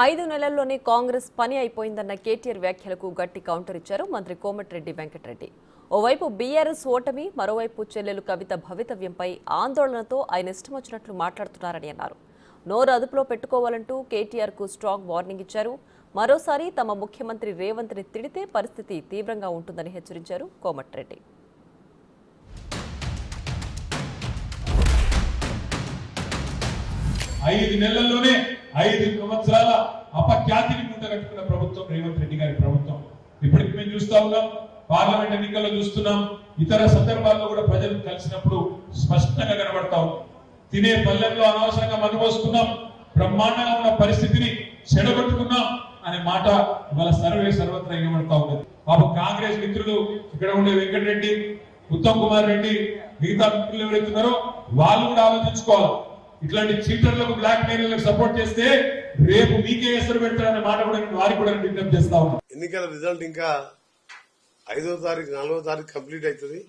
5 నెలల్లోనే కాంగ్రెస్ పని అయిపోయిందన్న కేటీఆర్ వ్యాఖ్యలకు గట్టి కౌంటర్ ఇచ్చారు మంత్రి కోమటిరెడ్డి వెంకటరెడ్డి. ఓవైపు బీఆర్ఎస్ ఓటమి, మరోవైపు చెల్లెలు కవిత భవితవ్యంపై ఆందోళనతో ఆయన ఇష్టం వచ్చినట్లు మాట్లాడుతున్నారని అన్నారు. నోరు అదుపులో పెట్టుకోవాలంటూ కేటీఆర్కు స్ట్రాంగ్ వార్నింగ్ ఇచ్చారు. మరోసారి తమ ముఖ్యమంత్రి రేవంత్ని తిడితే పరిస్థితి తీవ్రంగా ఉంటుందని హెచ్చరించారు కోమటిరెడ్డి. 5 నెలల్లోనే 5 సంవత్సరాల అపఖ్యాతిని ముందగట్టుకున్న ప్రభుత్వం రేవంత్ రెడ్డి గారి ప్రభుత్వం. ఇప్పటికి మేము చూస్తా ఉన్నాం, పార్లమెంట్ ఎన్నికల్లో చూస్తున్నాం, ఇతర సందర్భాల్లో కూడా ప్రజలు కలిసినప్పుడు స్పష్టంగా కనబడతాం. తినే పల్లెల్లో అనవసరంగా మనుపోసుకున్నాం, బ్రహ్మాండంగా ఉన్న పరిస్థితిని చెడగొట్టుకున్నాం అనే మాట ఇవాళ సర్వత్రా వినబడతా ఉన్నది. పాపం కాంగ్రెస్ మిత్రులు ఇక్కడ ఉండే వెంకటరెడ్డి, ఉత్తమ్ కుమార్ రెడ్డి, మిగతా మిత్రులు ఎవరైతున్నారో వాళ్ళు కూడా ఆలోచించుకోవాలి. ఇట్లాంటి చీటర్లకు, బ్లాక్ మెయిల్లకు సపోర్ట్ చేస్తే రేపు మీకే ఎసరు పెడతారనే మాట కూడా వారికి కూడా విజ్ఞప్తి చేస్తా ఉన్నాం. ఎన్నికల రిజల్ట్ ఇంకా 5వ తారీఖు 4వ తారీఖు కంప్లీట్ అవుతుంది.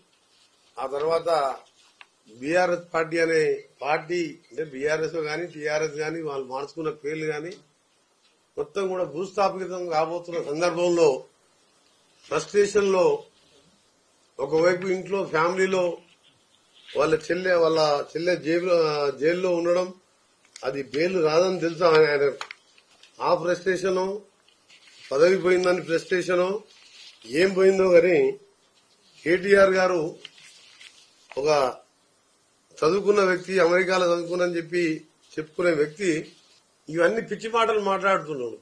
ఆ తర్వాత బీఆర్ఎస్ పార్టీ అనే పార్టీ అంటే బీఆర్ఎస్ గానీ టీఆర్ఎస్ గానీ వాళ్ళు మార్చుకున్న పేర్లు గానీ మొత్తం కూడా భూస్థాపితం కాబోతున్న సందర్భంలో ఫ్రస్ట్రేషన్ లో ఒకవైపు ఇంట్లో ఫ్యామిలీలో వాళ్ళ చెల్లె జైల్లో ఉండడం, అది బెయిల్ రాదని తెలుసా ఆయన, ఆ ఫ్రస్ట్రేషన్, పదవి పోయిందని ఫ్రస్ట్రేషన్, ఏం పోయిందో కానీ కేటీఆర్ గారు ఒక చదువుకున్న వ్యక్తి, అమెరికాలో చదువుకున్నని చెప్పి చెప్పుకునే వ్యక్తి ఇవన్నీ పిచ్చి మాటలు మాట్లాడుతున్నాడు.